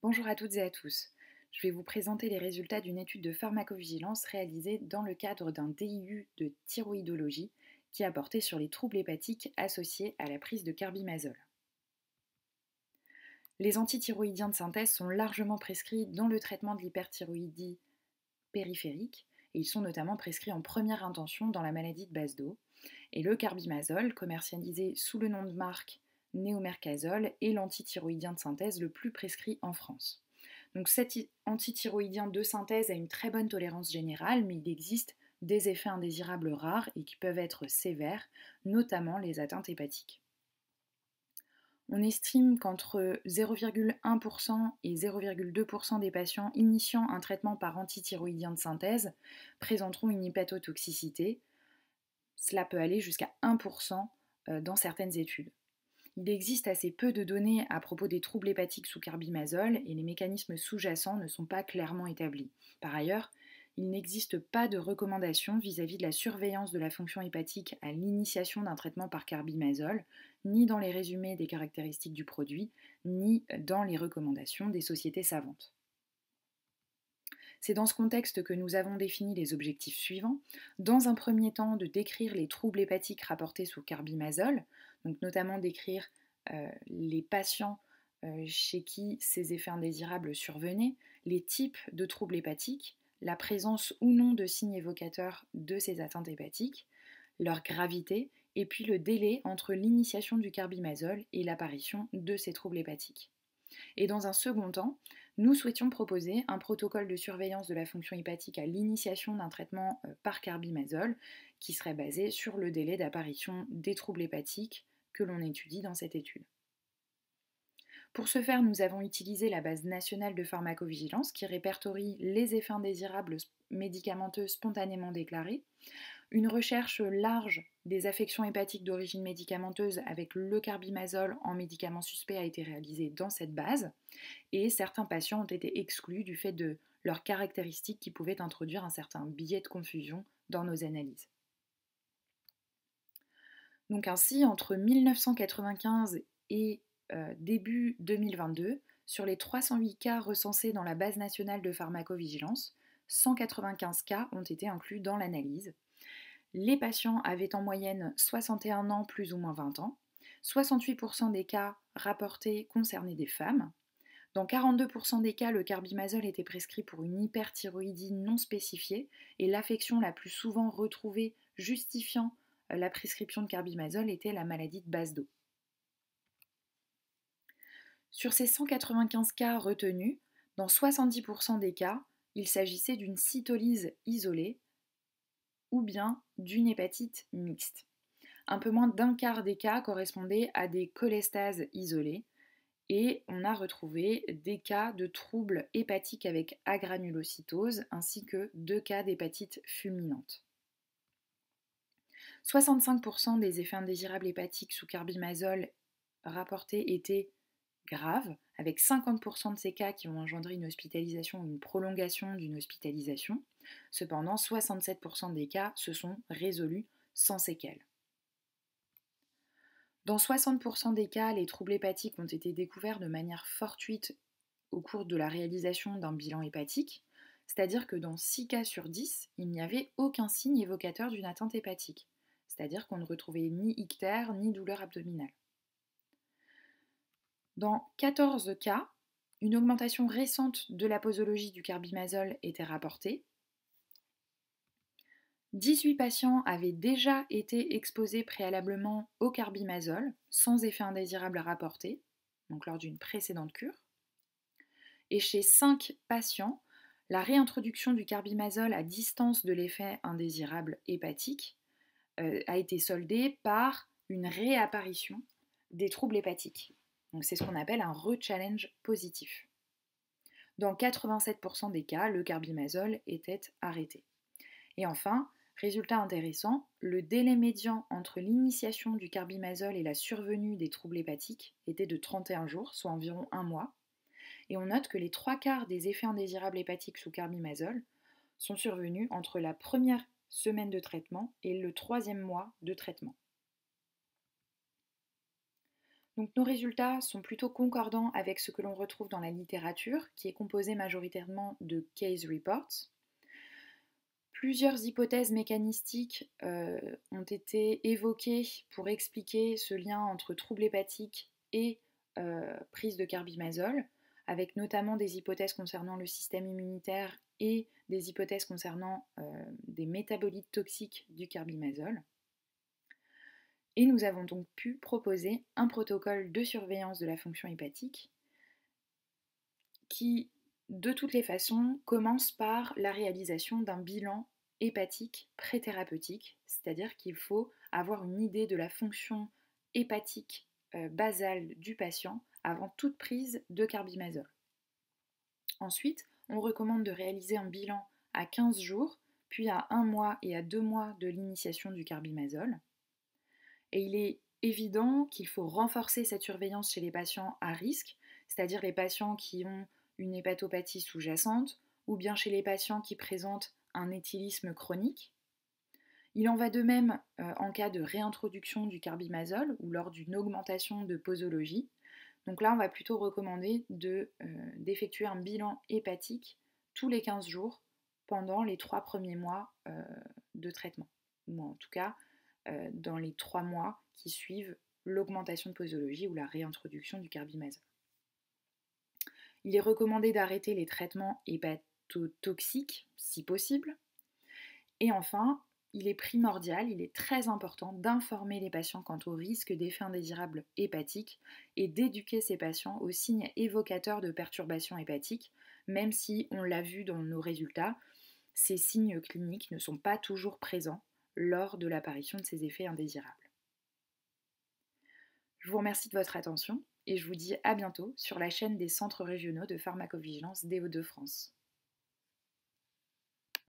Bonjour à toutes et à tous. Je vais vous présenter les résultats d'une étude de pharmacovigilance réalisée dans le cadre d'un DIU de thyroïdologie qui a porté sur les troubles hépatiques associés à la prise de carbimazole. Les antithyroïdiens de synthèse sont largement prescrits dans le traitement de l'hyperthyroïdie périphérique et ils sont notamment prescrits en première intention dans la maladie de Basedow. Et le carbimazole, commercialisé sous le nom de marque Néomercazole, est l'antithyroïdien de synthèse le plus prescrit en France. Donc cet antithyroïdien de synthèse a une très bonne tolérance générale, mais il existe des effets indésirables rares et qui peuvent être sévères, notamment les atteintes hépatiques. On estime qu'entre 0,1% et 0,2% des patients initiant un traitement par antithyroïdien de synthèse présenteront une hépatotoxicité. Cela peut aller jusqu'à 1% dans certaines études. Il existe assez peu de données à propos des troubles hépatiques sous carbimazole et les mécanismes sous-jacents ne sont pas clairement établis. Par ailleurs, il n'existe pas de recommandations vis-à-vis de la surveillance de la fonction hépatique à l'initiation d'un traitement par carbimazole, ni dans les résumés des caractéristiques du produit, ni dans les recommandations des sociétés savantes. C'est dans ce contexte que nous avons défini les objectifs suivants. Dans un premier temps, de décrire les troubles hépatiques rapportés sous carbimazole, donc notamment décrire les patients chez qui ces effets indésirables survenaient, les types de troubles hépatiques, la présence ou non de signes évocateurs de ces atteintes hépatiques, leur gravité, et puis le délai entre l'initiation du carbimazole et l'apparition de ces troubles hépatiques. Et dans un second temps, nous souhaitions proposer un protocole de surveillance de la fonction hépatique à l'initiation d'un traitement par carbimazole qui serait basé sur le délai d'apparition des troubles hépatiques que l'on étudie dans cette étude. Pour ce faire, nous avons utilisé la base nationale de pharmacovigilance qui répertorie les effets indésirables médicamenteux spontanément déclarés, une recherche large des affections hépatiques d'origine médicamenteuse avec le carbimazole en médicament suspect a été réalisée dans cette base et certains patients ont été exclus du fait de leurs caractéristiques qui pouvaient introduire un certain biais de confusion dans nos analyses. Donc ainsi, entre 1995 et début 2022, sur les 308 cas recensés dans la base nationale de pharmacovigilance, 195 cas ont été inclus dans l'analyse. Les patients avaient en moyenne 61 ans plus ou moins 20 ans. 68% des cas rapportés concernaient des femmes. Dans 42% des cas, le carbimazole était prescrit pour une hyperthyroïdie non spécifiée et l'affection la plus souvent retrouvée justifiant la prescription de carbimazole était la maladie de Basedow. Sur ces 195 cas retenus, dans 70% des cas, il s'agissait d'une cytolyse isolée ou bien d'une hépatite mixte. Un peu moins d'un quart des cas correspondaient à des cholestases isolées et on a retrouvé des cas de troubles hépatiques avec agranulocytose ainsi que 2 cas d'hépatite fulminante. 65% des effets indésirables hépatiques sous carbimazole rapportés étaient graves, avec 50% de ces cas qui ont engendré une hospitalisation ou une prolongation d'une hospitalisation. Cependant, 67% des cas se sont résolus sans séquelles. Dans 60% des cas, les troubles hépatiques ont été découverts de manière fortuite au cours de la réalisation d'un bilan hépatique, c'est-à-dire que dans 6 cas sur 10, il n'y avait aucun signe évocateur d'une atteinte hépatique, c'est-à-dire qu'on ne retrouvait ni ictère ni douleur abdominale. Dans 14 cas, une augmentation récente de la posologie du carbimazole était rapportée. 18 patients avaient déjà été exposés préalablement au carbimazole sans effet indésirable rapporté, donc lors d'une précédente cure. Et chez 5 patients, la réintroduction du carbimazole à distance de l'effet indésirable hépatique a été soldée par une réapparition des troubles hépatiques. Donc c'est ce qu'on appelle un re-challenge positif. Dans 87% des cas, le carbimazole était arrêté. Et enfin, résultat intéressant, le délai médian entre l'initiation du carbimazole et la survenue des troubles hépatiques était de 31 jours, soit environ 1 mois. Et on note que les 3 quarts des effets indésirables hépatiques sous carbimazole sont survenus entre la première semaine de traitement et le 3e mois de traitement. Donc nos résultats sont plutôt concordants avec ce que l'on retrouve dans la littérature, qui est composée majoritairement de case reports. Plusieurs hypothèses mécanistiques ont été évoquées pour expliquer ce lien entre troubles hépatiques et prise de carbimazole, avec notamment des hypothèses concernant le système immunitaire et des hypothèses concernant des métabolites toxiques du carbimazole. Et nous avons donc pu proposer un protocole de surveillance de la fonction hépatique qui, de toutes les façons, commence par la réalisation d'un bilan hépatique pré-thérapeutique, c'est-à-dire qu'il faut avoir une idée de la fonction hépatique basale du patient avant toute prise de carbimazole. Ensuite, on recommande de réaliser un bilan à 15 jours, puis à 1 mois et à 2 mois de l'initiation du carbimazole. Et il est évident qu'il faut renforcer cette surveillance chez les patients à risque, c'est-à-dire les patients qui ont une hépatopathie sous-jacente, ou bien chez les patients qui présentent un éthylisme chronique. Il en va de même en cas de réintroduction du carbimazole ou lors d'une augmentation de posologie. Donc là, on va plutôt recommander d'effectuer un bilan hépatique tous les 15 jours pendant les 3 premiers mois de traitement, ou en tout cas dans les 3 mois qui suivent l'augmentation de posologie ou la réintroduction du carbimazole. Il est recommandé d'arrêter les traitements hépatotoxiques si possible. Et enfin, il est primordial, il est très important d'informer les patients quant au risque d'effets indésirables hépatiques et d'éduquer ces patients aux signes évocateurs de perturbations hépatiques, même si, on l'a vu dans nos résultats, ces signes cliniques ne sont pas toujours présents lors de l'apparition de ces effets indésirables. Je vous remercie de votre attention et je vous dis à bientôt sur la chaîne des centres régionaux de pharmacovigilance des Hauts-de-France.